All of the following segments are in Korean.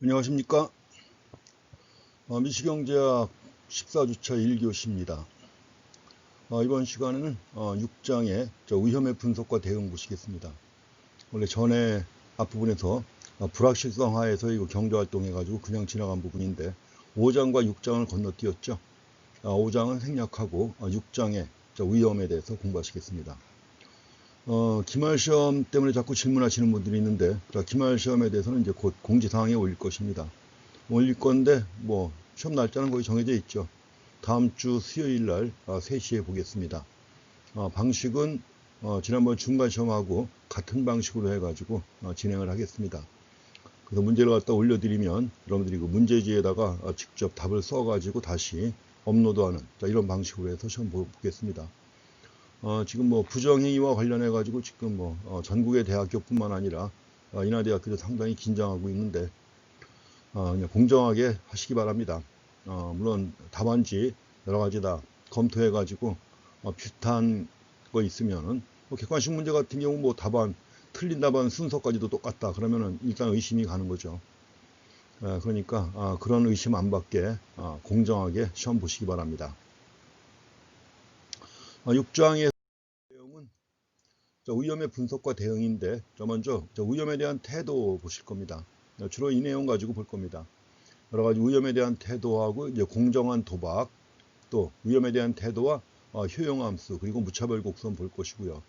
안녕하십니까. 미시경제학 14주차 1교시입니다. 이번 시간에는 6장의 위험의 분석과 대응 보시겠습니다. 원래 전에 앞부분에서 불확실성 하에서 이거 경제활동 해가지고 그냥 지나간 부분인데 5장과 6장을 건너뛰었죠. 5장은 생략하고 6장의 위험에 대해서 공부하시겠습니다. 기말시험 때문에 자꾸 질문하시는 분들이 있는데, 기말시험에 대해서는 이제 곧 공지사항에 올릴 것입니다. 올릴 건데, 시험 날짜는 거의 정해져 있죠. 다음 주 수요일 날 3시에 보겠습니다. 방식은 지난번 중간시험하고 같은 방식으로 해가지고 진행을 하겠습니다. 그래서 문제를 갖다 올려드리면 여러분들이 그 문제지에다가 직접 답을 써가지고 다시 업로드하는 이런 방식으로 해서 시험 보겠습니다. 지금 부정행위와 관련해 가지고 지금 전국의 대학교뿐만 아니라 인하대학교도 상당히 긴장하고 있는데 그냥 공정하게 하시기 바랍니다. 물론 답안지 여러 가지 다 검토해 가지고 비슷한 거 있으면은 객관식 문제 같은 경우 답안 틀린 답안 순서까지도 똑같다 그러면은 일단 의심이 가는 거죠. 그러니까 그런 의심 안 받게 공정하게 시험 보시기 바랍니다. 6장의 내용은 위험의 분석과 대응인데 먼저 위험에 대한 태도 보실 겁니다. 주로 이 내용 가지고 볼 겁니다. 여러 가지 위험에 대한 태도하고 이제 공정한 도박, 또 위험에 대한 태도와 효용함수, 그리고 무차별 곡선 볼 것이고요.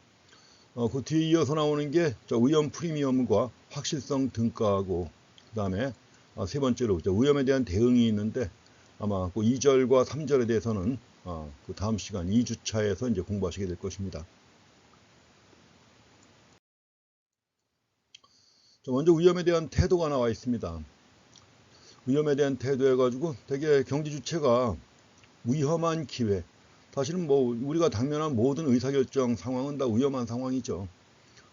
그 뒤에 이어서 나오는 게 위험 프리미엄과 확실성 등가하고, 그 다음에 세 번째로 위험에 대한 대응이 있는데 아마 그 2절과 3절에 대해서는 그 다음 시간 2주차에서 이제 공부하시게 될 것입니다. 먼저 위험에 대한 태도가 나와 있습니다. 위험에 대한 태도 해가지고 되게 경제 주체가 위험한 기회. 사실은 우리가 당면한 모든 의사결정 상황은 다 위험한 상황이죠.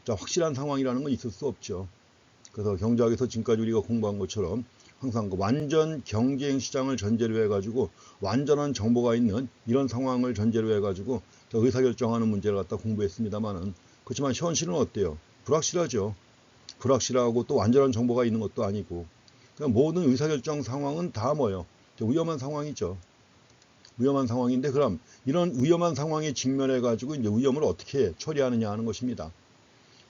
확실한 상황이라는 건 있을 수 없죠. 그래서 경제학에서 지금까지 우리가 공부한 것처럼 항상 그 완전 경쟁 시장을 전제로 해가지고 완전한 정보가 있는 이런 상황을 전제로 해가지고 의사결정하는 문제를 갖다 공부했습니다만은, 그렇지만 현실은 어때요? 불확실하죠. 불확실하고 또 완전한 정보가 있는 것도 아니고, 그냥 모든 의사결정 상황은 다 위험한 상황이죠. 위험한 상황인데, 그럼 이런 위험한 상황에 직면해 가지고 이제 위험을 어떻게 처리하느냐 하는 것입니다.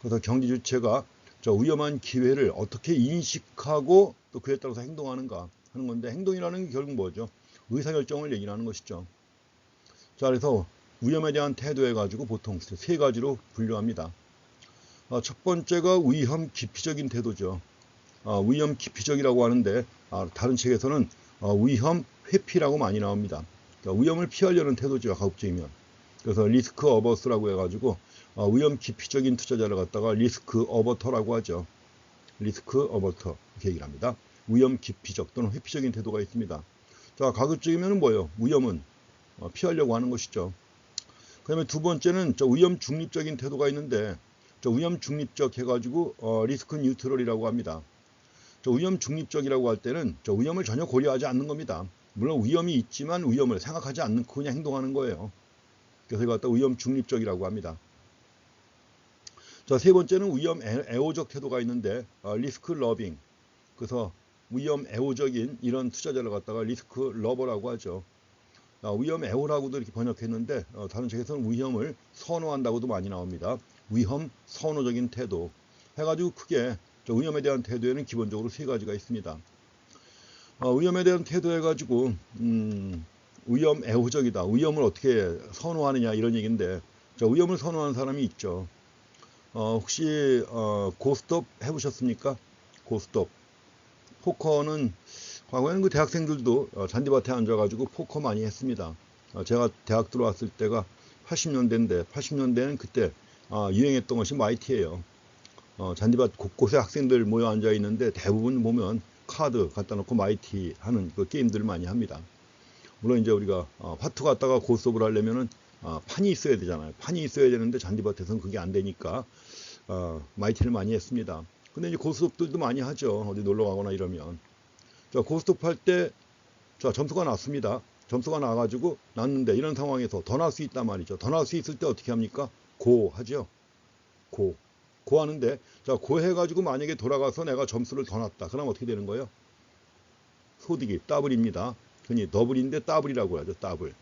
그래서 경제 주체가 위험한 기회를 어떻게 인식하고 또 그에 따라서 행동하는가 하는 건데, 행동이라는 게 결국 뭐죠? 의사결정을 얘기하는 것이죠. 그래서 위험에 대한 태도해 가지고 보통 세 가지로 분류합니다. 첫 번째가 위험 기피적인 태도죠. 위험 기피적이라고 하는데 다른 책에서는 위험 회피라고 많이 나옵니다. 그러니까 위험을 피하려는 태도죠, 가급적이면. 그래서 리스크 어버스라고 해가지고 위험 기피적인 투자자를 갖다가 리스크 어버터라고 하죠. 리스크 어버터 이렇게 얘기를 합니다. 위험 기피적 또는 회피적인 태도가 있습니다. 가급적이면 뭐예요? 위험은 피하려고 하는 것이죠. 그 다음에 두 번째는 위험 중립적인 태도가 있는데, 위험 중립적 해가지고 리스크 뉴트럴이라고 합니다. 위험 중립적이라고 할 때는 위험을 전혀 고려하지 않는 겁니다. 물론 위험이 있지만 위험을 생각하지 않고 그냥 행동하는 거예요. 그래서 이거 갖다 위험 중립적이라고 합니다. 세 번째는 위험 애호적 태도가 있는데 리스크 러빙. 그래서 위험 애호적인 이런 투자자를 갖다가 리스크 러버라고 하죠. 위험 애호라고도 이렇게 번역했는데 다른 책에서는 위험을 선호한다고도 많이 나옵니다. 위험 선호적인 태도 해가지고 크게 위험에 대한 태도에는 기본적으로 세 가지가 있습니다. 위험에 대한 태도 해가지고 위험 애호적이다. 위험을 어떻게 선호하느냐 이런 얘기인데, 위험을 선호하는 사람이 있죠. 혹시 고스톱 해보셨습니까? 고스톱. 포커는 과거에는 그 대학생들도 잔디밭에 앉아가지고 포커 많이 했습니다. 제가 대학 들어왔을 때가 80년대인데 80년대는 그때 유행했던 것이 마이티예요. 잔디밭 곳곳에 학생들 모여 앉아 있는데 대부분 보면 카드 갖다 놓고 마이티 하는 그 게임들을 많이 합니다. 물론 이제 우리가 화투 갖다가 고스톱을 하려면은 판이 있어야 되잖아요. 판이 있어야 되는데 잔디밭에서는 그게 안 되니까 마이티를 많이 했습니다. 근데 이제 고스톱들도 많이 하죠. 어디 놀러 가거나 이러면. 고스톱 할 때 점수가 났습니다. 점수가 나가지고 났는데 이런 상황에서 더 날 수 있단 말이죠. 더 날 수 있을 때 어떻게 합니까? 고 하죠. 고 하는데 고 해가지고 만약에 돌아가서 내가 점수를 더 났다. 그럼 어떻게 되는 거예요? 소득이 더블입니다. 흔히 더블인데 더블이라고 하죠. 더블.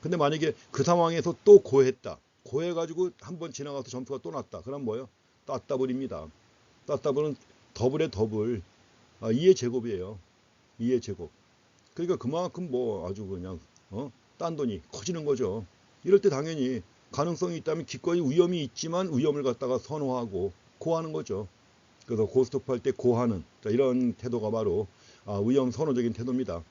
근데 만약에 그 상황에서 또 고했다. 고해가지고 한번 지나가서 점수가 또 났다. 그럼 뭐예요? 따더블입니다. 따더블은 더블의 더블. 2의 제곱이에요. 2의 제곱. 그러니까 그만큼 뭐 아주 그냥 딴 돈이 커지는 거죠. 이럴 때 당연히 가능성이 있다면 기꺼이 위험이 있지만 위험을 갖다가 선호하고 고하는 거죠. 그래서 고스톱할 때 고하는 이런 태도가 바로 위험 선호적인 태도입니다.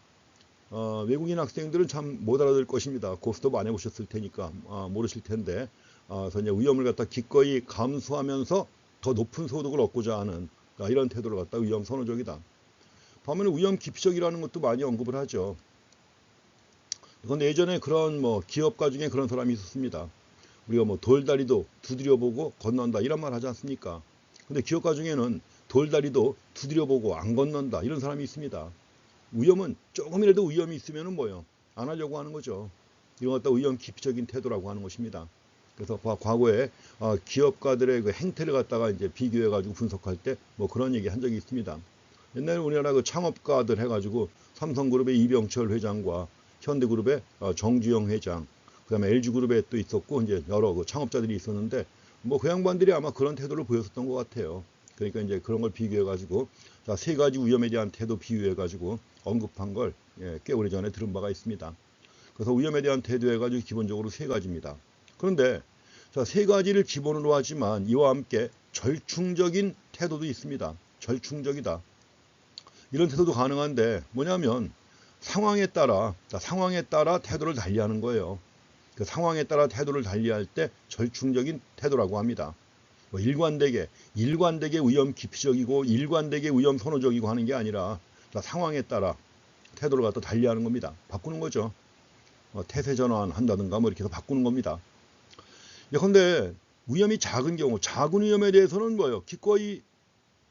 외국인 학생들은 참 못 알아들 것입니다. 고스톱 안 해보셨을 테니까 모르실 텐데 그래서 이제 위험을 갖다 기꺼이 감수하면서 더 높은 소득을 얻고자 하는 이런 태도를 갖다 위험 선호적이다. 반면에 위험 기피적이라는 것도 많이 언급을 하죠. 그런데 예전에 그런 기업가 중에 그런 사람이 있었습니다. 우리가 돌다리도 두드려보고 건넌다 이런 말 하지 않습니까? 근데 기업가 중에는 돌다리도 두드려보고 안 건넌다 이런 사람이 있습니다. 위험은 조금이라도 위험이 있으면 뭐예요? 안 하려고 하는 거죠. 이런 것도 위험 기피적인 태도라고 하는 것입니다. 그래서 과거에 기업가들의 그 행태를 갖다가 이제 비교해가지고 분석할 때 그런 얘기 한 적이 있습니다. 옛날에 우리나라 그 창업가들 해가지고 삼성그룹의 이병철 회장과 현대그룹의 정주영 회장, 그다음에 LG그룹에 또 있었고 이제 여러 그 창업자들이 있었는데 그 양반들이 아마 그런 태도를 보였었던 것 같아요. 그러니까 이제 그런 걸 비교해가지고 세 가지 위험에 대한 태도 비유해가지고 언급한 걸 꽤 오래전에 들은 바가 있습니다. 그래서 위험에 대한 태도해가지고 기본적으로 세 가지입니다. 그런데 세 가지를 기본으로 하지만 이와 함께 절충적인 태도도 있습니다. 절충적이다. 이런 태도도 가능한데 뭐냐면 상황에 따라 태도를 달리하는 거예요. 그 상황에 따라 태도를 달리할 때 절충적인 태도라고 합니다. 일관되게 위험 기피적이고 일관되게 위험 선호적이고 하는 게 아니라 상황에 따라 태도를 갖다 달리하는 겁니다. 바꾸는 거죠. 태세 전환한다든가 이렇게 해서 바꾸는 겁니다. 그런데 위험이 작은 경우, 작은 위험에 대해서는 뭐예요? 기꺼이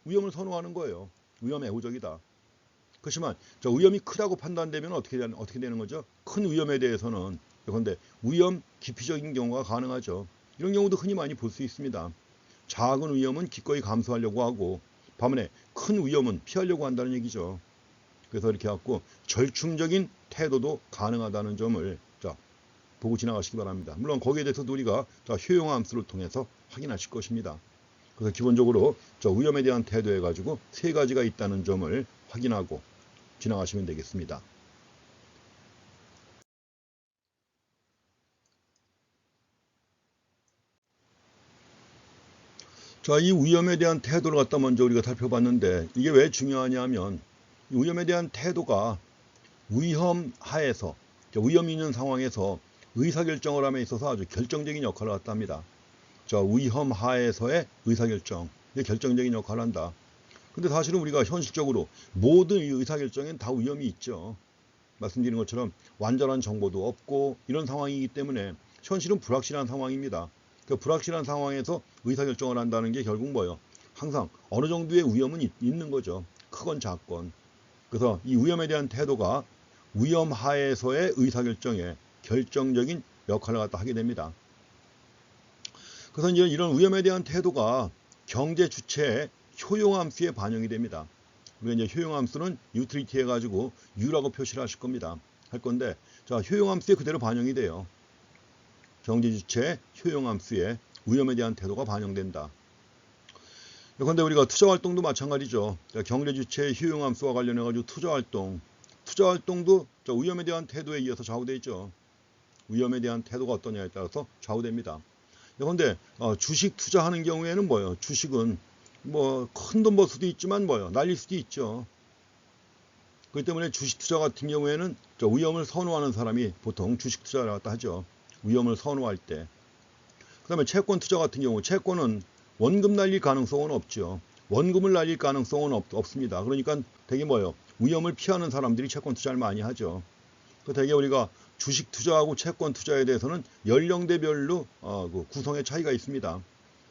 위험을 선호하는 거예요. 위험 애호적이다. 그렇지만 위험이 크다고 판단되면 어떻게 되는 거죠? 큰 위험에 대해서는 그런데 위험 기피적인 경우가 가능하죠. 이런 경우도 흔히 많이 볼 수 있습니다. 작은 위험은 기꺼이 감수하려고 하고 반면에 큰 위험은 피하려고 한다는 얘기죠. 그래서 이렇게 해갖고 절충적인 태도도 가능하다는 점을 보고 지나가시기 바랍니다. 물론 거기에 대해서도 우리가 효용함수를 통해서 확인하실 것입니다. 그래서 기본적으로 위험에 대한 태도해 가지고 세 가지가 있다는 점을 확인하고 지나가시면 되겠습니다. 이 위험에 대한 태도를 갖다 먼저 우리가 살펴봤는데 이게 왜 중요하냐면 위험에 대한 태도가 위험 하에서 위험이 있는 상황에서 의사결정을 함에 있어서 아주 결정적인 역할을 갖다 합니다. 위험 하에서의 의사결정, 이게 결정적인 역할을 한다. 근데 사실은 우리가 현실적으로 모든 의사결정엔 다 위험이 있죠. 말씀드린 것처럼 완전한 정보도 없고 이런 상황이기 때문에 현실은 불확실한 상황입니다. 그 불확실한 상황에서 의사결정을 한다는 게 결국 뭐예요? 항상 어느 정도의 위험은 있는 거죠. 크건 작건. 그래서 이 위험에 대한 태도가 위험 하에서의 의사결정에 결정적인 역할을 갖다 하게 됩니다. 그래서 이제 이런 위험에 대한 태도가 경제 주체의 효용함수에 반영이 됩니다. 우리가 이제 효용함수는 유틸리티 해가지고 U라고 표시를 하실 겁니다. 할 건데, 효용함수에 그대로 반영이 돼요. 경제 주체의 효용함수에 위험에 대한 태도가 반영된다. 그런데 우리가 투자활동도 마찬가지죠. 경제 주체의 효용함수와 관련해가지고 투자활동도 위험에 대한 태도에 의해서 좌우되어 있죠. 위험에 대한 태도가 어떠냐에 따라서 좌우됩니다. 그런데 주식 투자하는 경우에는 뭐예요? 주식은 큰 돈 벌 수도 있지만 날릴 수도 있죠. 그렇기 때문에 주식 투자 같은 경우에는 위험을 선호하는 사람이 보통 주식 투자를 갖다 하죠. 위험을 선호할 때. 그 다음에 채권 투자 같은 경우 채권은 원금 날릴 가능성은 없죠. 원금을 날릴 가능성은 없습니다. 그러니까 되게 위험을 피하는 사람들이 채권 투자를 많이 하죠. 되게 우리가 주식 투자하고 채권 투자에 대해서는 연령대별로 그 구성의 차이가 있습니다.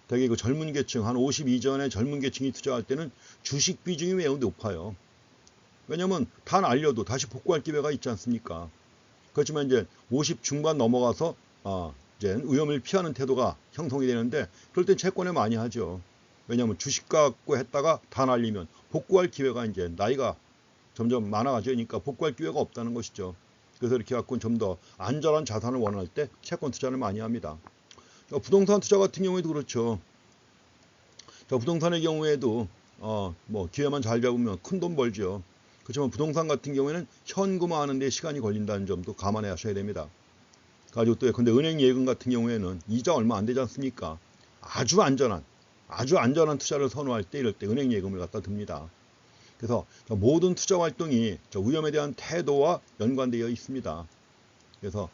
되게 그 젊은 계층, 한 50 이전의 젊은 계층이 투자할 때는 주식 비중이 매우 높아요. 왜냐면 다 날려도 다시 복구할 기회가 있지 않습니까? 그렇지만 이제 50 중반 넘어가서 이제 위험을 피하는 태도가 형성이 되는데 그럴 땐 채권에 많이 하죠. 왜냐하면 주식 갖고 했다가 다 날리면 복구할 기회가 이제 나이가 점점 많아지니까 복구할 기회가 없다는 것이죠. 그래서 이렇게 갖고 좀 더 안전한 자산을 원할 때 채권 투자를 많이 합니다. 부동산 투자 같은 경우에도 그렇죠. 부동산의 경우에도 뭐 기회만 잘 잡으면 큰 돈 벌죠. 그렇지만 부동산 같은 경우에는 현금화하는 데 시간이 걸린다는 점도 감안하셔야 됩니다. 가지고 또 근데 은행 예금 같은 경우에는 이자 얼마 안 되지 않습니까? 아주 안전한 투자를 선호할 때 이럴 때 은행 예금을 갖다 듭니다. 그래서 모든 투자 활동이 위험에 대한 태도와 연관되어 있습니다. 그래서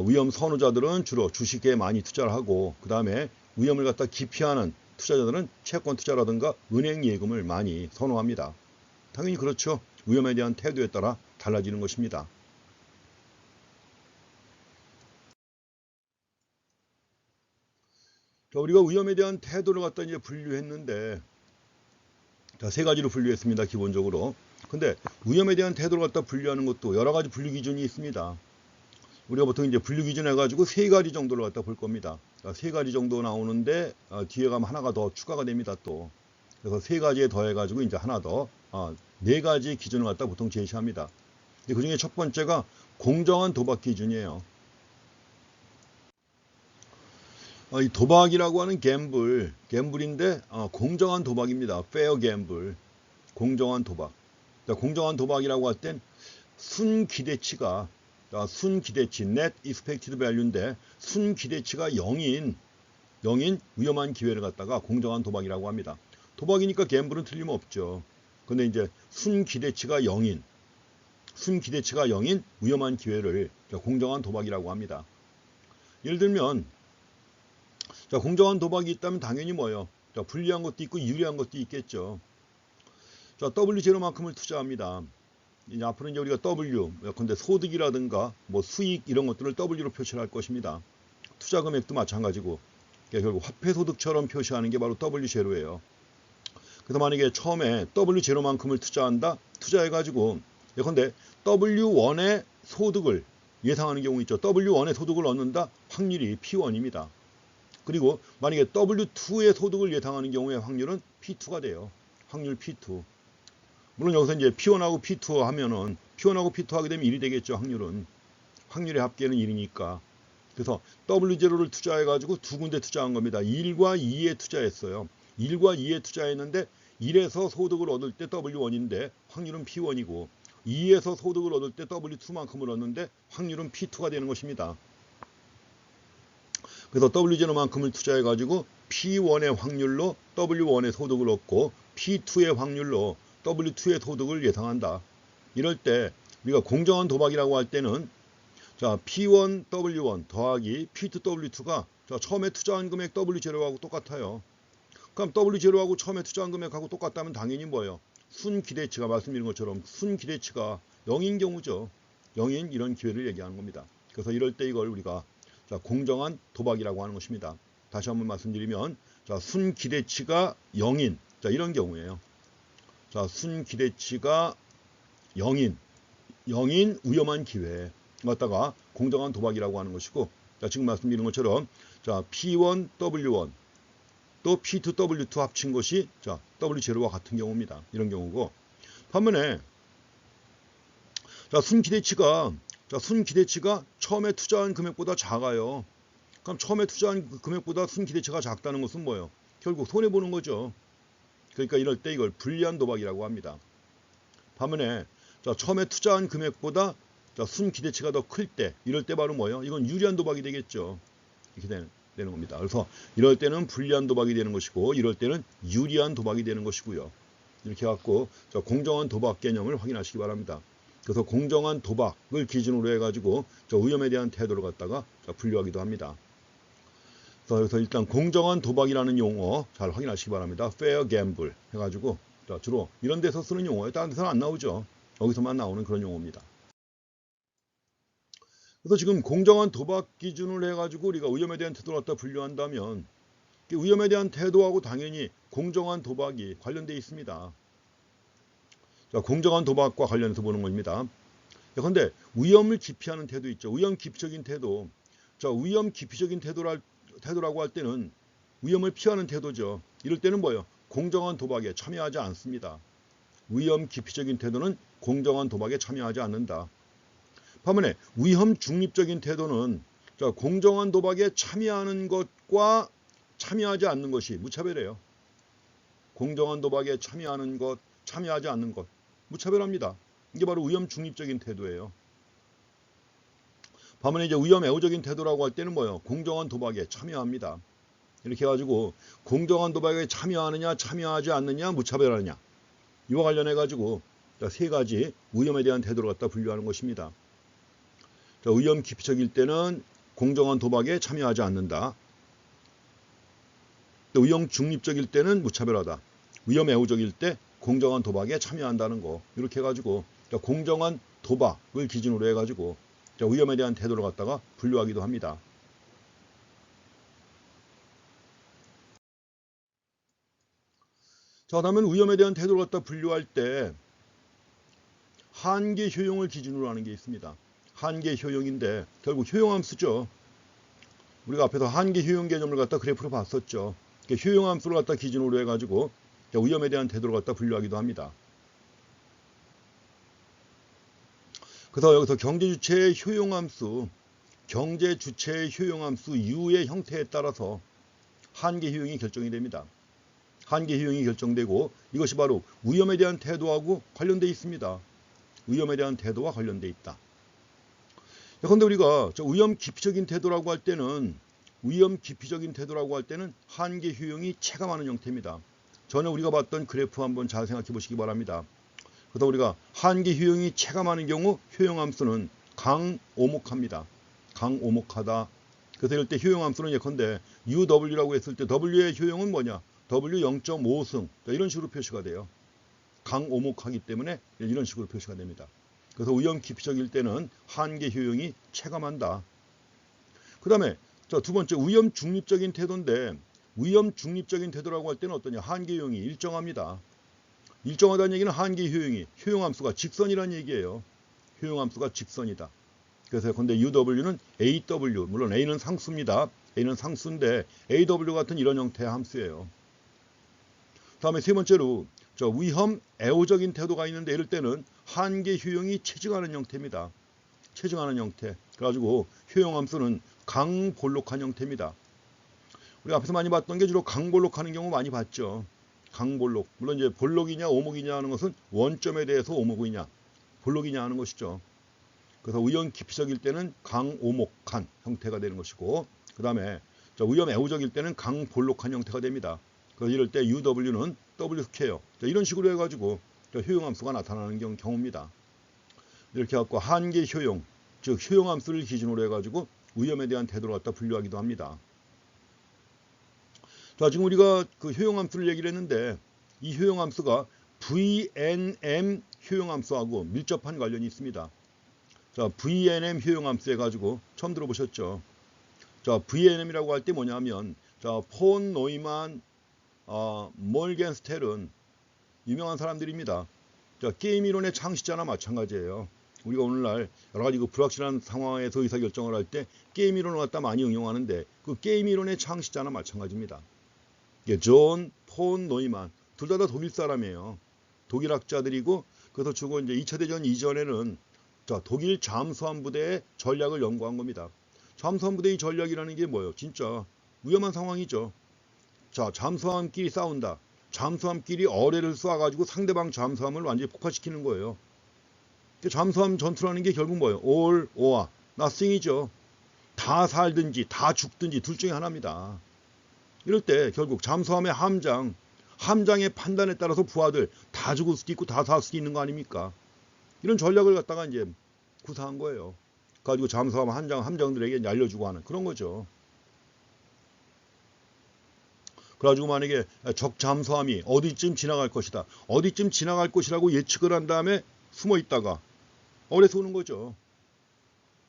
위험 선호자들은 주로 주식에 많이 투자를 하고 그 다음에 위험을 갖다 기피하는 투자자들은 채권 투자라든가 은행 예금을 많이 선호합니다. 당연히 그렇죠. 위험에 대한 태도에 따라 달라지는 것입니다. 우리가 위험에 대한 태도를 갖다 이제 분류했는데, 세 가지로 분류했습니다. 기본적으로. 근데 위험에 대한 태도를 갖다 분류하는 것도 여러 가지 분류 기준이 있습니다. 우리가 보통 이제 분류 기준 해가지고 3가지 정도를 갖다 볼 겁니다. 3가지 정도 나오는데 뒤에 가면 하나가 더 추가가 됩니다. 또 그래서 3가지에 더해가지고 이제 하나 더 4가지 기준을 갖다 보통 제시합니다. 그 중에 첫 번째가 공정한 도박 기준이에요. 이 도박이라고 하는 갬블인데 공정한 도박입니다. fair gamble, 공정한 도박. 공정한 도박이라고 할 땐 순기대치가 net expected value인데 순기대치가 0인 위험한 기회를 갖다가 공정한 도박이라고 합니다. 도박이니까 갬블은 틀림없죠. 근데 이제 순기대치가 0인 위험한 기회를 공정한 도박이라고 합니다. 예를 들면 공정한 도박이 있다면 당연히 뭐예요? 불리한 것도 있고 유리한 것도 있겠죠. W0만큼을 투자합니다. 이제 앞으로 이제 우리가 W, 예컨대 소득이라든가 뭐 수익 이런 것들을 W로 표시를 할 것입니다. 투자 금액도 마찬가지고 결국 화폐 소득처럼 표시하는 게 바로 W0예요. 그래서 만약에 처음에 W0만큼을 투자해가지고 예컨대 W1의 소득을 예상하는 경우 있죠. W1의 소득을 얻는다. 확률이 P1입니다. 그리고 만약에 W2의 소득을 예상하는 경우에 확률은 P2가 돼요. 확률 P2. 물론 여기서 이제 P1하고 P2 하면은 P1하고 P2 하게 되면 1이 되겠죠. 확률의 합계는 1이니까. 그래서 W0를 투자해가지고 두 군데 투자한 겁니다. 1과 2에 투자했어요. 1과 2에 투자했는데 1에서 소득을 얻을 때 W1인데 확률은 P1이고 2에서 소득을 얻을 때 W2만큼을 얻는데 확률은 P2가 되는 것입니다. 그래서 W0만큼을 투자해가지고 P1의 확률로 W1의 소득을 얻고 P2의 확률로 W2의 소득을 예상한다. 이럴 때 우리가 공정한 도박이라고 할 때는 P1W1 더하기 P2W2가 처음에 투자한 금액 W0하고 똑같아요. 그럼 W0하고 처음에 투자한 금액하고 똑같다면 당연히 뭐예요? 순기대치가 말씀드린 것처럼 순기대치가 0인 경우죠. 0인 이런 기회를 얘기하는 겁니다. 그래서 이럴 때 이걸 우리가 공정한 도박이라고 하는 것입니다. 다시 한번 말씀드리면 순기대치가 0인 이런 경우에요. 순기대치가 0인 위험한 기회 갖다가 공정한 도박이라고 하는 것이고 지금 말씀드린 것처럼 P1W1 또 P2W2 합친 것이 W0와 같은 경우입니다. 이런 경우고 반면에 순기대치가 처음에 투자한 금액보다 작아요. 그럼 처음에 투자한 금액보다 순기대치가 작다는 것은 뭐예요? 결국 손해보는 거죠. 그러니까 이럴 때 이걸 불리한 도박이라고 합니다. 반면에 처음에 투자한 금액보다 순기대치가 더 클 때 이럴 때 바로 뭐예요? 이건 유리한 도박이 되겠죠. 이렇게 되는 겁니다. 그래서 이럴 때는 불리한 도박이 되는 것이고 이럴 때는 유리한 도박이 되는 것이고요. 이렇게 해갖고 공정한 도박 개념을 확인하시기 바랍니다. 그래서 공정한 도박을 기준으로 해가지고 위험에 대한 태도를 갖다가 분류하기도 합니다. 그래서 일단 공정한 도박이라는 용어 잘 확인하시기 바랍니다. fair gamble 해가지고 주로 이런 데서 쓰는 용어예요. 다른 데서는 안 나오죠. 여기서만 나오는 그런 용어입니다. 그래서 지금 공정한 도박 기준을 해가지고 우리가 위험에 대한 태도를 갖다 분류한다면 위험에 대한 태도하고 당연히 공정한 도박이 관련되어 있습니다. 공정한 도박과 관련해서 보는 겁니다. 그런데 위험을 기피하는 태도 있죠. 위험 기피적인 태도. 위험 기피적인 태도라고 할 때는 위험을 피하는 태도죠. 이럴 때는 뭐예요? 공정한 도박에 참여하지 않습니다. 위험 기피적인 태도는 공정한 도박에 참여하지 않는다. 반면에 위험 중립적인 태도는 공정한 도박에 참여하는 것과 참여하지 않는 것이 무차별해요. 공정한 도박에 참여하는 것, 참여하지 않는 것 무차별합니다. 이게 바로 위험 중립적인 태도예요. 반면에 이제 위험 애호적인 태도라고 할 때는 뭐예요? 공정한 도박에 참여합니다. 이렇게 해가지고 공정한 도박에 참여하느냐 참여하지 않느냐 무차별하느냐 이와 관련해 가지고 세 가지 위험에 대한 태도를 갖다 분류하는 것입니다. 위험 기피적일 때는 공정한 도박에 참여하지 않는다. 또 위험 중립적일 때는 무차별하다. 위험 애호적일 때 공정한 도박에 참여한다는 거. 이렇게 해가지고 공정한 도박을 기준으로 해가지고 위험에 대한 태도를 갖다가 분류하기도 합니다. 자, 그다음에 위험에 대한 태도를 갖다 분류할 때 한계 효용을 기준으로 하는 게 있습니다. 한계 효용인데 결국 효용함수죠. 우리가 앞에서 한계 효용 개념을 갖다 그래프로 봤었죠. 효용함수를 갖다 기준으로 해가지고 위험에 대한 태도를 갖다 분류하기도 합니다. 그래서 여기서 경제주체의 효용함수, 경제주체의 효용함수 U의 형태에 따라서 한계 효용이 결정이 됩니다. 한계 효용이 결정되고 이것이 바로 위험에 대한 태도하고 관련되어 있습니다. 위험에 대한 태도와 관련되어 있다. 그런데 우리가 위험 기피적인 태도라고 할 때는 한계 효용이 체감하는 형태입니다. 전에 우리가 봤던 그래프 한번 잘 생각해 보시기 바랍니다. 그래서 우리가 한계 효용이 체감하는 경우 효용함수는 강오목합니다. 강오목하다. 그래서 이럴 때 효용함수는 예컨대 UW라고 했을 때 W의 효용은 뭐냐? W 0.5승 이런 식으로 표시가 돼요. 강오목하기 때문에 이런 식으로 표시가 됩니다. 그래서 위험 기피적일 때는 한계 효용이 체감한다. 그 다음에 두 번째 위험 중립적인 태도인데 위험 중립적인 태도라고 할 때는 어떠냐? 한계 효용이 일정합니다. 일정하다는 얘기는 한계 효용이 효용함수가 직선이라는 얘기예요. 효용함수가 직선이다. 그래서 근데 UW는 AW 물론 A는 상수입니다. A는 상수인데 AW 같은 이런 형태의 함수예요. 다음에 세 번째로 위험 애호적인 태도가 있는데 이럴 때는 한계 효용이 체증하는 형태입니다. 체증하는 형태. 그래가지고 효용함수는 강볼록한 형태입니다. 우리 앞에서 많이 봤던 게 주로 강볼록하는 경우 많이 봤죠. 강볼록. 물론 이제 볼록이냐 오목이냐 하는 것은 원점에 대해서 오목이냐 볼록이냐 하는 것이죠. 그래서 위험 기피적일 때는 강오목한 형태가 되는 것이고 그 다음에 위험 애호적일 때는 강볼록한 형태가 됩니다. 그래서 이럴 때 UW는 W 스퀘어 이런 식으로 해가지고 효용함수가 나타나는 경우입니다. 이렇게 해갖고 한계 효용, 즉 효용함수를 기준으로 해가지고 위험에 대한 태도를 갖다 분류하기도 합니다. 자, 지금 우리가 그 효용함수를 얘기를 했는데 이 효용함수가 VNM 효용함수하고 밀접한 관련이 있습니다. 자, VNM 효용함수 해가지고 처음 들어보셨죠? 자, VNM이라고 할 때 뭐냐면 폰 노이만, 몰겐스텔은 유명한 사람들입니다. 게임 이론의 창시자나 마찬가지예요. 우리가 오늘날 여러 가지 불확실한 상황에서 의사결정을 할 때 게임 이론을 갖다 많이 응용하는데 그 게임 이론의 창시자나 마찬가지입니다. 존, 폰, 노이만 둘 다 독일 사람이에요. 독일 학자들이고 그래서 주로 이제 2차 대전 이전에는 독일 잠수함 부대의 전략을 연구한 겁니다. 잠수함 부대의 전략이라는 게 뭐예요? 진짜 위험한 상황이죠. 자, 잠수함끼리 싸운다. 잠수함끼리 어뢰를 쏴가지고 상대방 잠수함을 완전히 폭파시키는 거예요. 잠수함 전투라는 게 결국 뭐예요? all or nothing이죠. 다 살든지 다 죽든지 둘 중에 하나입니다. 이럴 때 결국 잠수함의 함장의 판단에 따라서 부하들 다 죽을 수도 있고 다 살 수도 있는 거 아닙니까? 이런 전략을 갖다가 이제 구사한 거예요. 가지고 잠수함 함장들에게 알려주고 하는 그런 거죠. 그래가지고 만약에 적 잠수함이 어디쯤 지나갈 것이다. 어디쯤 지나갈 것이라고 예측을 한 다음에 숨어 있다가 어뢰에서 오는 거죠.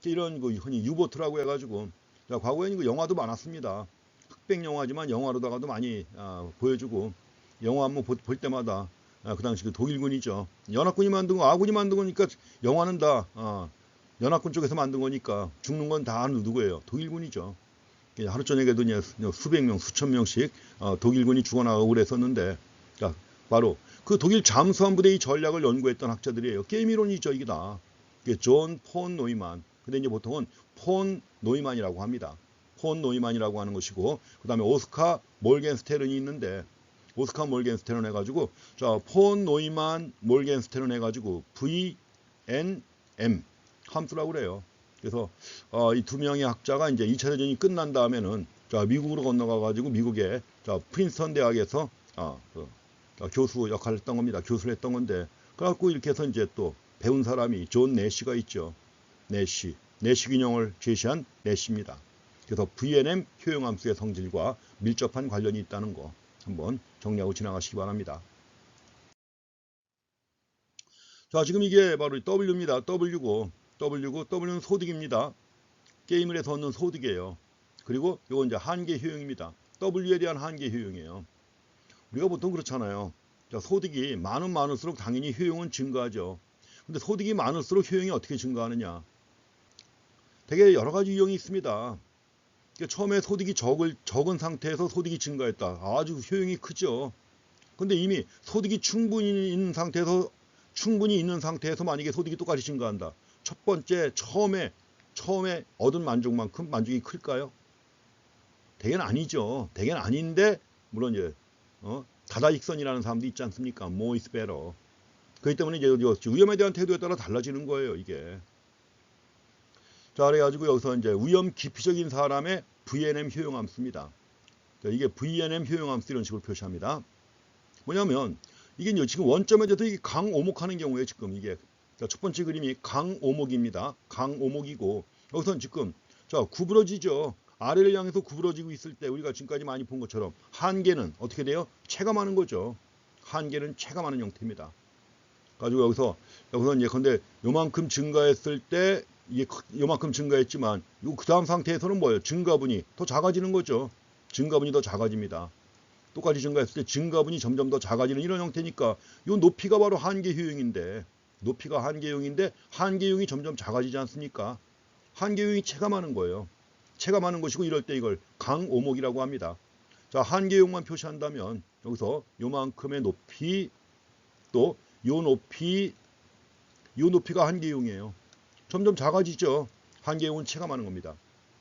이런 거 흔히 유보트라고 해가지고 과거에는 그 영화도 많았습니다. 흑백 영화지만 영화로다가도 많이 보여주고 영화 한번 볼 때마다 그 당시 그 독일군이죠. 연합군이 만든 거 아군이 만든 거니까 영화는 다 연합군 쪽에서 만든 거니까 죽는 건 다 누구예요? 독일군이죠. 하루 저녁에도 수백 명, 수천 명씩 독일군이 죽어나가고 그랬었는데 바로 그 독일 잠수함 부대의 전략을 연구했던 학자들이에요. 게임 이론이죠, 이게 다. 이게 존 폰 노이만. 근데 이제 보통은 폰 노이만이라고 합니다. 폰 노이만이라고 하는 것이고, 그 다음에 오스카 몰겐스테른이 있는데, 오스카 몰겐스테른 해가지고, 자, 폰 노이만 몰겐스테른 해가지고, VNM 함수라고 그래요. 그래서, 이 두 명의 학자가 이제 2차 대전이 끝난 다음에는, 자, 미국으로 건너가가지고, 미국의, 자, 프린스턴 대학에서, 교수 역할을 했던 겁니다. 교수를 했던 건데, 그래갖고 이렇게 해서 이제 또 배운 사람이 존 내시가 있죠. 내시 균형을 제시한 내시입니다. 그래서 VNM 효용함수의 성질과 밀접한 관련이 있다는 거 한번 정리하고 지나가시기 바랍니다. 자, 지금 이게 바로 W입니다. W고, W는 소득입니다. 게임을 해서 얻는 소득이에요. 그리고 이건 이제 한계 효용입니다. W에 대한 한계 효용이에요. 우리가 보통 그렇잖아요. 자, 소득이 많을수록 당연히 효용은 증가하죠. 근데 소득이 많을수록 효용이 어떻게 증가하느냐? 되게 여러 가지 유형이 있습니다. 그러니까 처음에 소득이 적은 상태에서 소득이 증가했다. 아주 효용이 크죠. 근데 이미 소득이 충분히 있는 상태에서 만약에 소득이 똑같이 증가한다. 첫 번째 처음에 얻은 만족만큼 만족이 클까요? 대개는 아니죠. 대개는 아닌데 물론 이제 다다익선이라는 사람도 있지 않습니까? More is better. 그렇기 때문에 이제 위험에 대한 태도에 따라 달라지는 거예요, 이게. 자, 그래가지고 여기서 이제 위험 기피적인 사람의 VNM 효용함수입니다. 자, 이게 VNM 효용함수 이런 식으로 표시합니다. 뭐냐면 이게 이제 지금 원점에 대해서 이게 강오목하는 경우에 지금 이게 자, 첫 번째 그림이 강오목입니다. 강오목이고 여기서는 지금 자 구부러지죠. 아래를 향해서 구부러지고 있을 때 우리가 지금까지 많이 본 것처럼 한계는 어떻게 돼요? 체감하는 거죠. 한계는 체감하는 형태입니다. 가지고 여기서 이제 근데 요만큼 증가했을 때 이게 요만큼 증가했지만 그 다음 상태에서는 뭐예요? 증가분이 더 작아지는 거죠. 증가분이 더 작아집니다. 똑같이 증가했을 때 증가분이 점점 더 작아지는 이런 형태니까 이 높이가 바로 한계 효용인데 높이가 한계용인데 한계용이 점점 작아지지 않습니까? 한계용이 체감하는 거예요. 체감하는 것이고 이럴 때 이걸 강오목이라고 합니다. 자, 한계용만 표시한다면 여기서 요만큼의 높이 또 요 높이가 한계용이에요. 점점 작아지죠. 한계용은 체감하는 겁니다.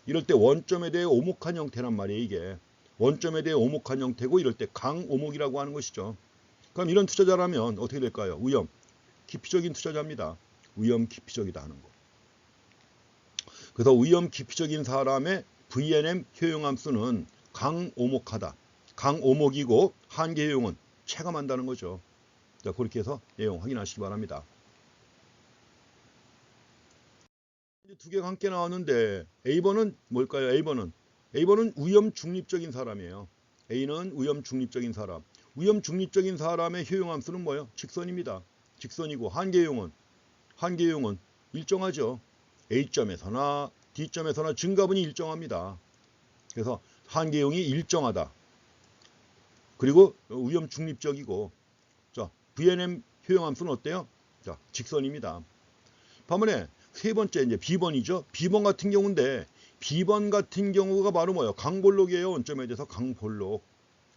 이럴 때 원점에 대해 오목한 형태란 말이에요. 이게 원점에 대해 오목한 형태고 이럴 때 강오목이라고 하는 것이죠. 그럼 이런 투자자라면 어떻게 될까요? 위험 기피적인 투자자입니다. 위험 기피적이다 하는 거. 그래서 위험 기피적인 사람의 VNM 효용함수는 강오목하다. 강오목이고 한계 효용은 체감한다는 거죠. 자, 그렇게 해서 내용 확인하시기 바랍니다. 이제 두 개가 함께 나왔는데 A번은 뭘까요? A번은 위험 중립적인 사람이에요. A는 위험 중립적인 사람. 위험 중립적인 사람의 효용함수는 뭐예요? 직선입니다. 직선이고 한계용은 일정하죠. A점에서나 D점에서나 증가분이 일정합니다. 그래서 한계용이 일정하다. 그리고 위험 중립적이고 자, VNM 효용함수는 어때요? 자, 직선입니다. 반면에 세 번째 이제 B번이죠. B번 같은 경우인데 B번 같은 경우가 바로 뭐예요? 강볼록이에요. 원점에 대해서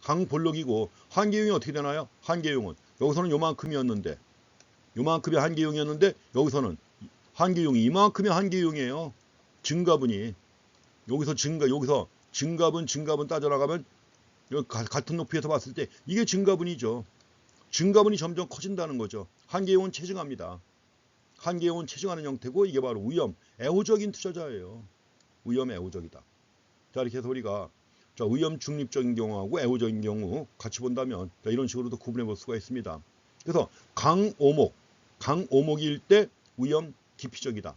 강볼록이고 한계용이 어떻게 되나요? 한계용은 여기서는 요만큼이었는데 요만큼이 한계용이었는데 여기서는 한계용이 이만큼의 한계용이에요. 증가분이 여기서 증가분 따져나가면 여기 같은 높이에서 봤을 때 이게 증가분이죠. 증가분이 점점 커진다는 거죠. 한계용은 체증합니다. 한계용은 체증하는 형태고 이게 바로 위험, 애호적인 투자자예요. 위험 애호적이다. 자, 이렇게 해서 우리가 자, 위험 중립적인 경우하고 애호적인 경우 같이 본다면 자, 이런 식으로도 구분해 볼 수가 있습니다. 그래서 강오목일 때 위험 기피적이다.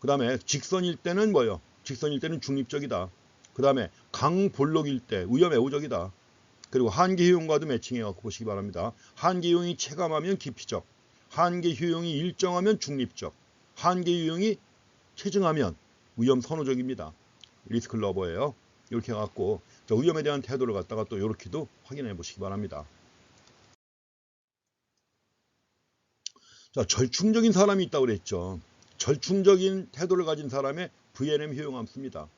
그 다음에 직선일 때는 뭐예요? 직선일 때는 중립적이다. 그 다음에 강볼록일 때 위험 애호적이다. 그리고 한계 효용과도 매칭해 갖고 보시기 바랍니다. 한계 효용이 체감하면 기피적, 한계 효용이 일정하면 중립적, 한계 효용이 체증하면 위험 선호적입니다. 리스크 러버예요. 이렇게 해갖고 위험에 대한 태도를 갖다가 또 이렇게도 확인해 보시기 바랍니다. 자, 절충적인 사람이 있다고 그랬죠. 절충적인 태도를 가진 사람의 VNM 효용함수입니다.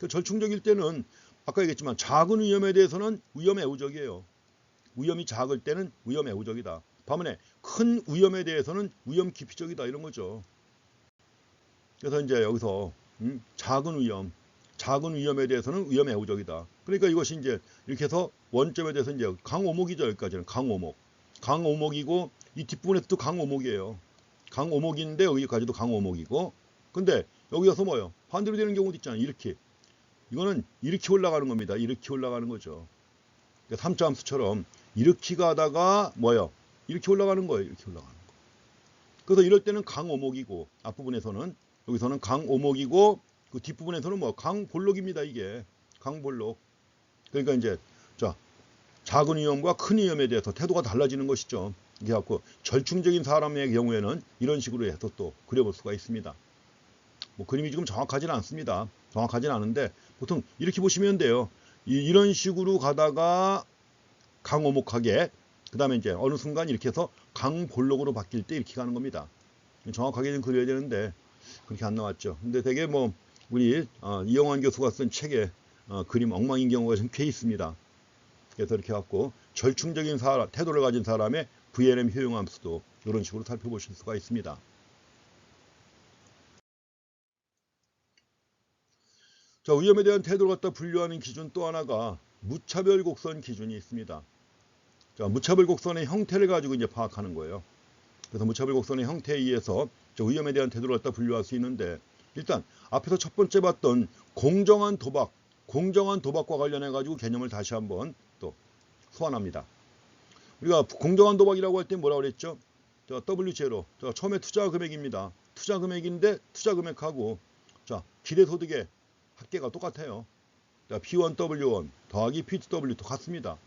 그 절충적일 때는 아까 얘기했지만 작은 위험에 대해서는 위험 애호적이에요. 위험이 작을 때는 위험 애호적이다. 반면에 큰 위험에 대해서는 위험 기피적이다 이런 거죠. 그래서 이제 여기서 작은 위험에 대해서는 위험 애호적이다. 그러니까 이것이 이제 이렇게 해서 원점에 대해서 이제 강오목이죠. 여기까지는 강오목이고 이 뒷부분에서 또 강오목이에요. 강오목인데 여기까지도 강오목이고, 근데 여기 가서 뭐예요? 반대로 되는 경우도 있잖아요. 이렇게. 이거는 이렇게 올라가는 겁니다. 이렇게 올라가는 거죠. 그러니까 삼자 함수처럼 이렇게 가다가 뭐예요? 이렇게 올라가는 거예요. 이렇게 올라가는 거. 그래서 이럴 때는 강오목이고, 앞부분에서는 여기서는 강오목이고, 그 뒷부분에서는 뭐 강볼록입니다. 이게 강볼록. 그러니까 이제 자, 작은 위험과 큰 위험에 대해서 태도가 달라지는 것이죠. 이게 갖고 절충적인 사람의 경우에는 이런 식으로 해서 또 그려볼 수가 있습니다. 뭐 그림이 지금 정확하지는 않습니다. 정확하지는 않은데 보통 이렇게 보시면 돼요. 이런 식으로 가다가 강오목하게, 그 다음에 이제 어느 순간 이렇게 해서 강볼록으로 바뀔 때 이렇게 가는 겁니다. 정확하게 좀 그려야 되는데 그렇게 안 나왔죠. 근데 되게 뭐 우리 이영환 교수가 쓴 책에 그림 엉망인 경우가 좀 꽤 있습니다. 그래서 이렇게 갖고 절충적인 태도를 가진 사람의 VLM 효용함수도 이런 식으로 살펴보실 수가 있습니다. 자, 위험에 대한 태도를 갖다 분류하는 기준 또 하나가 무차별 곡선 기준이 있습니다. 자, 무차별 곡선의 형태를 가지고 이제 파악하는 거예요. 그래서 무차별 곡선의 형태에 의해서 위험에 대한 태도를 갖다 분류할 수 있는데, 일단 앞에서 첫 번째 봤던 공정한 도박과 관련해 가지고 개념을 다시 한번 또 소환합니다. 우리가 공정한 도박이라고 할 때 뭐라고 그랬죠? W0. 처음에 투자 금액입니다. 투자 금액인데 투자 금액하고 기대소득의 합계가 똑같아요. P1W1 더하기 P2W2 같습니다.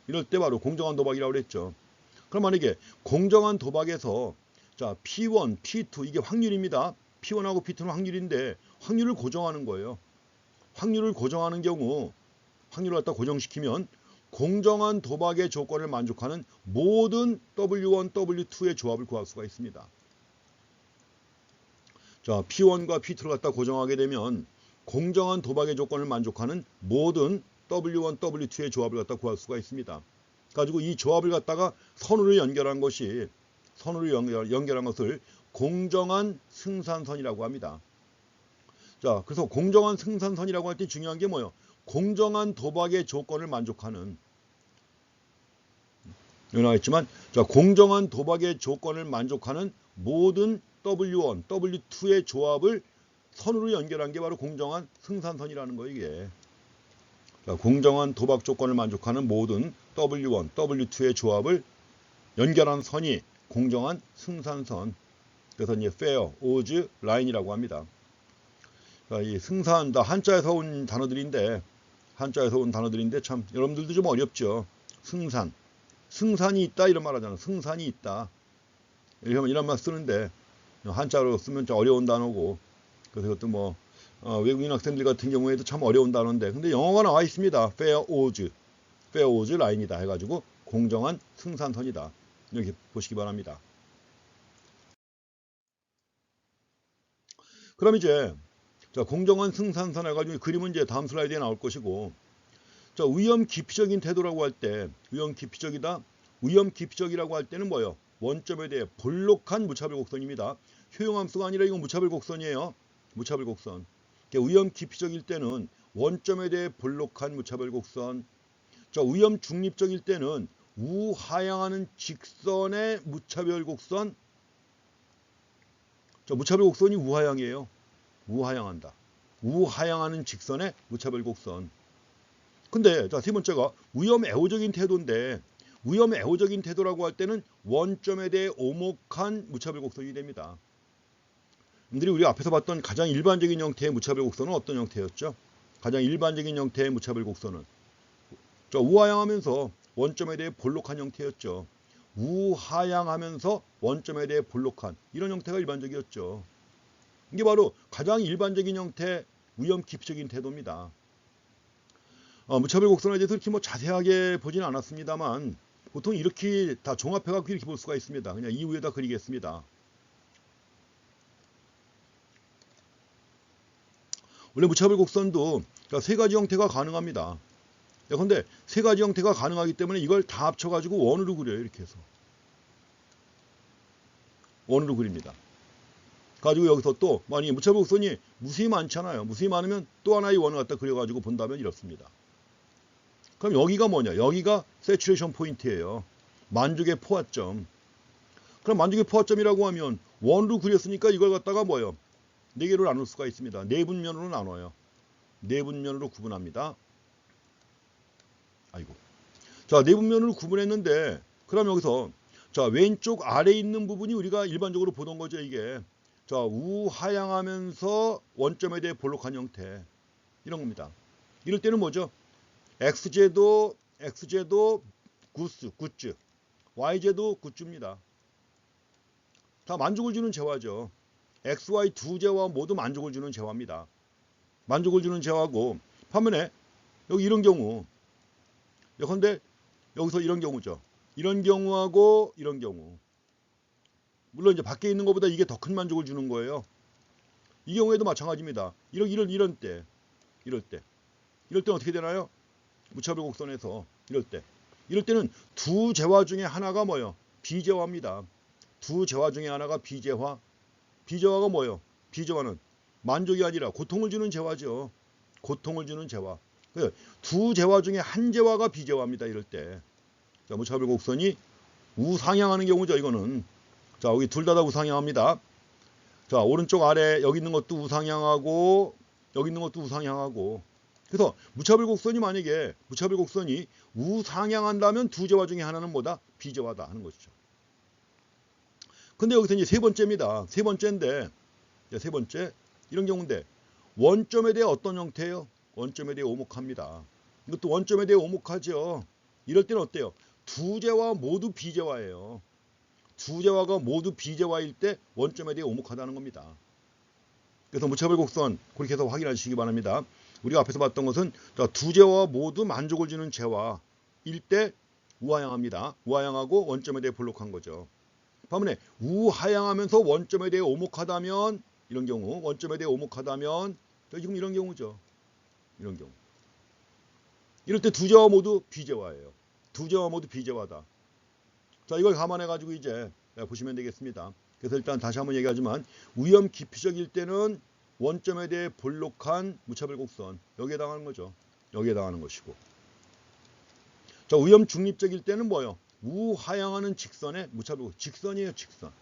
이럴 때 바로 공정한 도박이라고 그랬죠. 그럼 만약에 공정한 도박에서 P1, P2 이게 확률입니다. P1하고 P2는 확률인데 확률을 고정하는 거예요. 확률을 고정하는 경우 확률을 갖다 고정시키면 공정한 도박의 조건을 만족하는 모든 W1, W2의 조합을 구할 수가 있습니다. 자, P1과 P2를 갖다 고정하게 되면 공정한 도박의 조건을 만족하는 모든 W1, W2의 조합을 갖다 구할 수가 있습니다. 가지고 이 조합을 갖다가 선으로 연결한 것을 공정한 승산선이라고 합니다. 자, 그래서 공정한 승산선이라고 할 때 중요한 게 뭐예요? 공정한 도박의 조건을 만족하는, 여기 나와있지만, 공정한 도박의 조건을 만족하는 모든 W1, W2의 조합을 선으로 연결한 게 바로 공정한 승산선이라는 거예요, 이게. 공정한 도박 조건을 만족하는 모든 W1, W2의 조합을 연결한 선이 공정한 승산선. 그래서 이제 fair, odds, line이라고 합니다. 이 승산, 다 한자에서 온 단어들인데 참 여러분들도 좀 어렵죠. 승산이 있다 이런 말 하잖아. 승산이 있다. 이런 말 쓰는데 한자로 쓰면 좀 어려운 단어고, 그래서 그것도 뭐 외국인 학생들 같은 경우에도 참 어려운 단어인데, 근데 영어가 나와 있습니다. fair odds line이다 해가지고 공정한 승산선이다. 이렇게 보시기 바랍니다. 그럼 이제 공정한 승산선 해가지고 그림은 이제 다음 슬라이드에 나올 것이고, 위험 기피적인 태도라고 할 때, 위험 기피적이라고 할 때는 뭐예요? 원점에 대해 볼록한 무차별 곡선입니다. 효용함수가 아니라 이건 무차별 곡선이에요. 무차별 곡선. 위험 기피적일 때는 원점에 대해 볼록한 무차별 곡선. 위험 중립적일 때는 우하향하는 직선의 무차별 곡선. 무차별 곡선이 우하향이에요. 우하향한다. 우하향하는 직선의 무차별 곡선. 근데 세 번째가 위험 애호적인 태도인데, 위험 애호적인 태도라고 할 때는 원점에 대해 오목한 무차별 곡선이 됩니다. 여러분들이 우리 앞에서 봤던 가장 일반적인 형태의 무차별 곡선은 어떤 형태였죠? 가장 일반적인 형태의 무차별 곡선은 우하향하면서 원점에 대해 볼록한 형태였죠. 우하향하면서 원점에 대해 볼록한 이런 형태가 일반적이었죠. 이게 바로 가장 일반적인 형태 위험 기피적인 태도입니다. 무차별 곡선에 대해서 이렇게 뭐 자세하게 보지는 않았습니다만 보통 이렇게 다 종합해갖고 이렇게 볼 수가 있습니다. 그냥 이후에다 그리겠습니다. 원래 무차별 곡선도 세 가지 형태가 가능합니다. 근데 세 가지 형태가 가능하기 때문에 이걸 다 합쳐가지고 원으로 그려요. 이렇게 해서. 원으로 그립니다. 가지고 여기서 또 만약에 무차별 곡선이 무수히 많잖아요. 무수히 많으면 또 하나의 원을 갖다 그려가지고 본다면 이렇습니다. 그럼 여기가 뭐냐? 여기가 세츄레이션 포인트예요. 만족의 포화점. 그럼 만족의 포화점이라고 하면 원으로 그렸으니까 이걸 갖다가 뭐예요? 네 개로 나눌 수가 있습니다. 내분면으로 나눠요. 내분면으로 구분합니다. 아이고. 자, 내분면으로 구분했는데 그럼 여기서 자, 왼쪽 아래에 있는 부분이 우리가 일반적으로 보던 거죠, 이게. 자, 우하향하면서 원점에 대해 볼록한 형태. 이런 겁니다. 이럴 때는 뭐죠? x제도 굿즈, y제도 굿즈입니다. 다 만족을 주는 재화죠. x, y 두 재화 모두 만족을 주는 재화입니다. 만족을 주는 재화고 반면에 여기 이런 경우 예컨대 여기서 이런 경우죠. 이런 경우하고 이런 경우 물론 이제 밖에 있는 것보다 이게 더 큰 만족을 주는 거예요. 이 경우에도 마찬가지입니다. 이럴 때 이럴 때는 어떻게 되나요? 무차별 곡선에서 이럴 때는 두 재화 중에 하나가 뭐예요? 비재화입니다. 두 재화 중에 하나가 비재화. 비재화가 뭐예요? 비재화는 만족이 아니라 고통을 주는 재화죠. 고통을 주는 재화. 두 재화 중에 한 재화가 비재화입니다. 이럴 때. 자, 무차별 곡선이 우상향하는 경우죠. 이거는. 자, 여기 둘 다 우상향합니다. 자, 오른쪽 아래 여기 있는 것도 우상향하고 여기 있는 것도 우상향하고. 그래서 무차별 곡선이 만약에 무차별 곡선이 우상향한다면 두 재화 중에 하나는 뭐다? 비재화다 하는 것이죠. 근데 여기서 이제 세 번째입니다. 세 번째인데 세 번째 이런 경우인데 원점에 대해 어떤 형태예요? 원점에 대해 오목합니다. 이것도 원점에 대해 오목하죠. 이럴 때는 어때요? 두 재화 모두 비재화예요. 두 재화가 모두 비재화일 때 원점에 대해 오목하다는 겁니다. 그래서 무차별 곡선 그렇게 해서 확인하시기 바랍니다. 우리가 앞에서 봤던 것은 두 재화와 모두 만족을 주는 재화일 때 우하향합니다. 우하향하고 원점에 대해 볼록한 거죠. 반면에 우하향하면서 원점에 대해 오목하다면 이런 경우 원점에 대해 오목하다면 지금 이런 경우죠. 이런 경우. 이럴 때 두 재화 모두 비재화예요. 두 재화 모두 비재화다. 자, 이걸 감안해 가지고 이제 보시면 되겠습니다. 그래서 일단 다시 한번 얘기하지만 위험 기피적일 때는 원점에 대해 볼록한 무차별 곡선 여기에 해당하는 거죠. 여기에 해당하는 것이고. 자, 위험 중립적일 때는 뭐예요? 우하향하는 직선의 무차별 곡선. 직선이에요, 직선.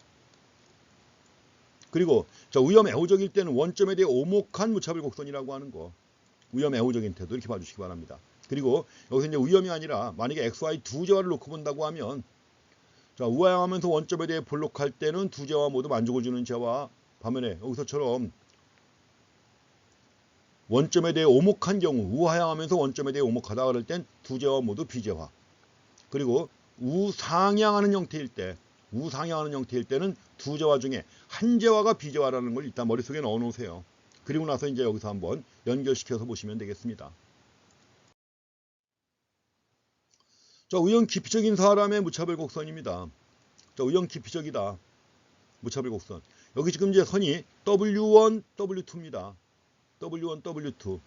그리고 자, 위험 애호적일 때는 원점에 대해 오목한 무차별 곡선이라고 하는 거. 위험 애호적인 태도 이렇게 봐주시기 바랍니다. 그리고 여기서 이제 위험이 아니라 만약에 x, y 두 재화를 놓고 본다고 하면 자, 우하향하면서 원점에 대해 볼록할 때는 두 재화 모두 만족을 주는 재화. 반면에 여기서처럼 원점에 대해 오목한 경우 우하향하면서 원점에 대해 오목하다 그럴 땐 두 재화 모두 비재화. 그리고 우상향하는 형태일 때는 두 재화 중에 한 재화가 비재화라는 걸 일단 머릿속에 넣어 놓으세요. 그리고 나서 이제 여기서 한번 연결시켜서 보시면 되겠습니다. 자, 의형 기피적인 사람의 무차별 곡선입니다. 자, 의형 기피적이다. 무차별 곡선. 여기 지금 이제 선이 W1, W2입니다. W1, W2.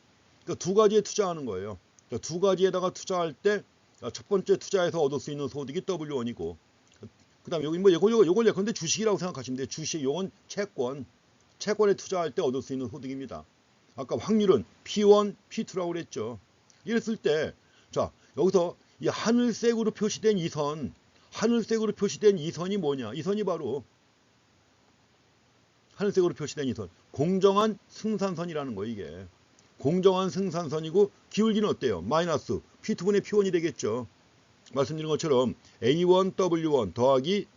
그러니까 두 가지에 투자하는 거예요. 그러니까 두 가지에다가 투자할 때 첫 번째 투자에서 얻을 수 있는 소득이 W1이고 그 다음에 여기 뭐 요걸 예컨대 주식이라고 생각하시면 돼요. 주식, 요건 채권에 투자할 때 얻을 수 있는 소득입니다. 아까 확률은 P1, P2라고 그랬죠. 이랬을 때 자, 여기서 이 하늘색으로 표시된 이 선이 뭐냐? 이 선이 바로 하늘색으로 표시된 이 선. 공정한 승산선이라는 거예요, 이게. 공정한 승산선이고 기울기는 어때요? 마이너스 P2분의 P1이 되겠죠. 말씀드린 것처럼 A1, W1 더하기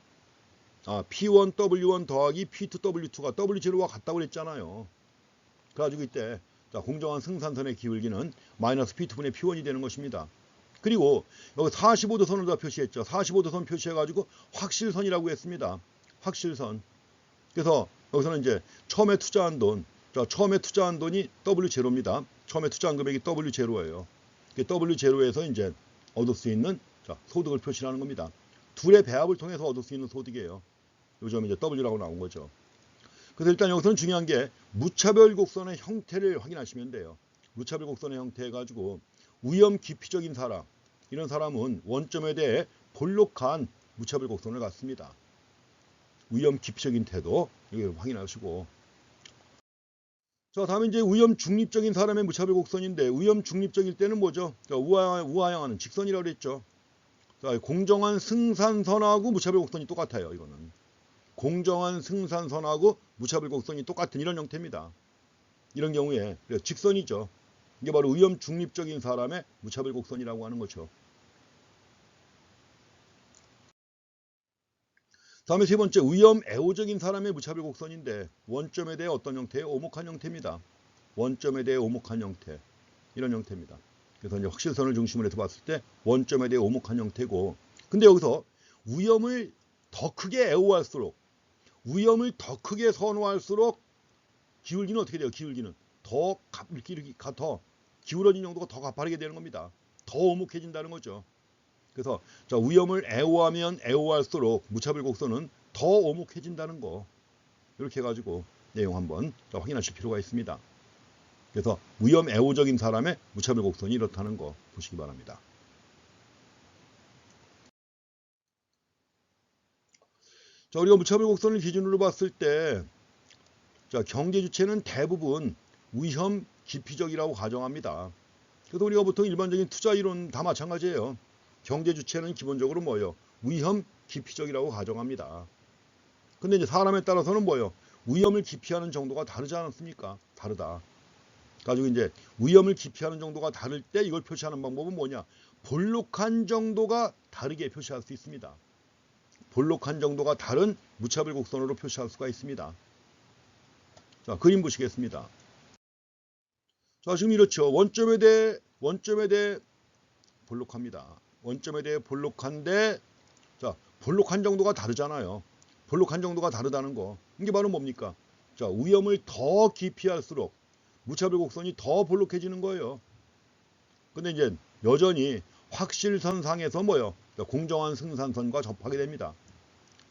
P1, W1 더하기 P2, W2가 W0와 같다고 그랬잖아요. 그래가지고 이때 자, 공정한 승산선의 기울기는 마이너스 P2분의 P1이 되는 것입니다. 그리고 여기 45도 선을 다 표시했죠. 45도 선 표시해가지고 확실선이라고 했습니다. 확실선. 그래서 여기서는 이제 처음에 투자한 돈이 W0입니다. 처음에 투자한 금액이 W0예요. W0에서 이제 얻을 수 있는 소득을 표시하는 겁니다. 둘의 배합을 통해서 얻을 수 있는 소득이에요. 요즘 이제 W라고 나온 거죠. 그래서 일단 여기서는 중요한 게 무차별 곡선의 형태를 확인하시면 돼요. 무차별 곡선의 형태 해가지고 위험 기피적인 사람, 이런 사람은 원점에 대해 볼록한 무차별 곡선을 갖습니다. 위험 기피적인 태도, 이걸 확인하시고. 자, 다음에 이제 위험 중립적인 사람의 무차별 곡선인데, 위험 중립적일 때는 뭐죠? 자, 우하향하는 직선이라고 그랬죠. 자, 공정한 승산선하고 무차별 곡선이 똑같아요. 이거는 공정한 승산선하고 무차별 곡선이 똑같은 이런 형태입니다. 이런 경우에 직선이죠. 이게 바로 위험 중립적인 사람의 무차별 곡선이라고 하는 거죠. 다음에 세 번째, 위험 애호적인 사람의 무차별 곡선인데, 원점에 대해 어떤 형태의 오목한 형태입니다. 원점에 대해 오목한 형태, 이런 형태입니다. 그래서 이제 확실선을 중심으로 해서 봤을 때 원점에 대해 오목한 형태고, 근데 여기서 위험을 더 크게 애호할수록, 위험을 더 크게 선호할수록 기울기는 어떻게 돼요? 기울기는 더 기울어진 정도가 더 가파르게 되는 겁니다. 더 오목해진다는 거죠. 그래서 자, 위험을 애호하면 애호할수록 무차별 곡선은 더 오목해진다는 거, 이렇게 해가지고 내용 한번 확인하실 필요가 있습니다. 그래서 위험 애호적인 사람의 무차별 곡선이 이렇다는 거 보시기 바랍니다. 자, 우리가 무차별 곡선을 기준으로 봤을 때, 자, 경제 주체는 대부분 위험 기피적이라고 가정합니다. 그래서 우리가 보통 일반적인 투자 이론 다 마찬가지예요. 경제 주체는 기본적으로 뭐예요? 위험 기피적이라고 가정합니다. 근데 이제 사람에 따라서는 뭐예요? 위험을 기피하는 정도가 다르지 않습니까? 다르다. 가지고 이제 위험을 기피하는 정도가 다를 때 이걸 표시하는 방법은 뭐냐? 볼록한 정도가 다르게 표시할 수 있습니다. 볼록한 정도가 다른 무차별 곡선으로 표시할 수가 있습니다. 자, 그림 보시겠습니다. 자, 지금 이렇죠. 원점에 대해 볼록합니다. 원점에 대해 볼록한데, 자, 볼록한 정도가 다르잖아요. 볼록한 정도가 다르다는 거. 이게 바로 뭡니까? 자, 위험을 더 기피할수록 무차별 곡선이 더 볼록해지는 거예요. 근데 이제 여전히 확실선상에서 뭐예요? 자, 공정한 승산선과 접하게 됩니다.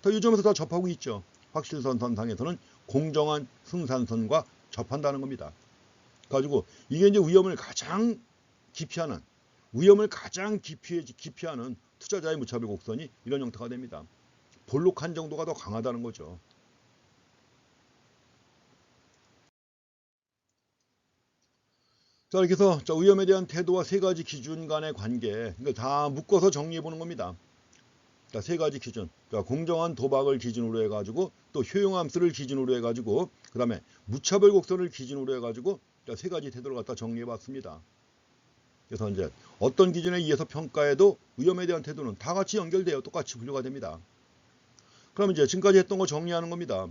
요즘에서 다 접하고 있죠. 확실선상에서는 공정한 승산선과 접한다는 겁니다. 가지고 이게 이제 위험을 가장 기피하는 투자자의 무차별 곡선이 이런 형태가 됩니다. 볼록한 정도가 더 강하다는 거죠. 자, 이렇게 해서 위험에 대한 태도와 세 가지 기준 간의 관계, 이거 다 묶어서 정리해 보는 겁니다. 자, 세 가지 기준. 자, 공정한 도박을 기준으로 해가지고, 또 효용함수를 기준으로 해가지고, 그 다음에 무차별 곡선을 기준으로 해가지고, 자, 세 가지 태도를 갖다 정리해 봤습니다. 그래서 이제 어떤 기준에 의해서 평가해도 위험에 대한 태도는 다 같이 연결되어 똑같이 분류가 됩니다. 그럼 이제 지금까지 했던 거 정리하는 겁니다.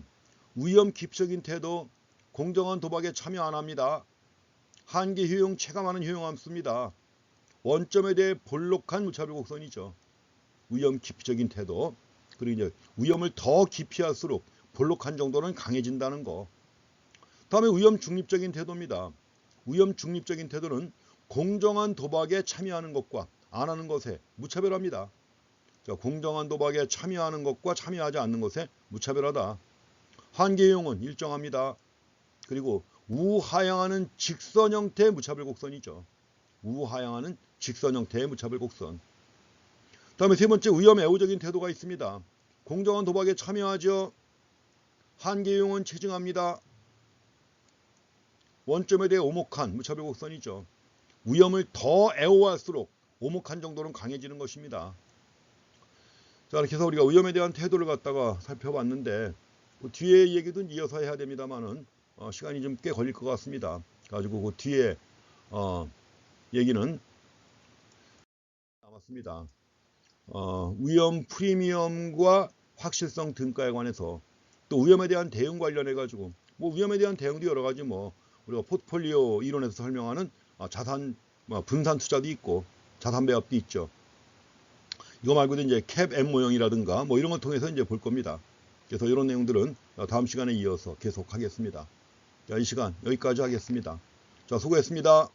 위험 기피적인 태도, 공정한 도박에 참여 안 합니다. 한계 효용 체감하는 효용함수입니다. 원점에 대해 볼록한 무차별 곡선이죠. 위험 기피적인 태도, 그리고 이제 위험을 더 기피할수록 볼록한 정도는 강해진다는 거. 다음에 위험 중립적인 태도입니다. 위험 중립적인 태도는 공정한 도박에 참여하는 것과 안 하는 것에 무차별합니다. 자, 공정한 도박에 참여하는 것과 참여하지 않는 것에 무차별하다. 한계 효용은 일정합니다. 그리고 우하향하는 직선 형태의 무차별 곡선이죠. 우하향하는 직선 형태의 무차별 곡선. 다음에 세 번째, 위험 애호적인 태도가 있습니다. 공정한 도박에 참여하죠. 한계 효용은 체증합니다. 원점에 대해 오목한 무차별 곡선이죠. 위험을 더 애호할수록 오목한 정도는 강해지는 것입니다. 자, 이렇게 해서 우리가 위험에 대한 태도를 갖다가 살펴봤는데, 그 뒤에 얘기도 이어서 해야 됩니다만은 시간이 좀 꽤 걸릴 것 같습니다. 가지고 그 뒤에 얘기는 남았습니다. 위험 프리미엄과 확실성 등가에 관해서, 또 위험에 대한 대응 관련해 가지고, 뭐 위험에 대한 대응도 여러 가지, 뭐 우리가 포트폴리오 이론에서 설명하는 자산 분산 투자도 있고 자산 배합도 있죠. 이거 말고도 이제 캡 M 모형이라든가 뭐 이런 걸 통해서 이제 볼 겁니다. 그래서 이런 내용들은 다음 시간에 이어서 계속 하겠습니다. 자, 이 시간 여기까지 하겠습니다. 자, 수고했습니다.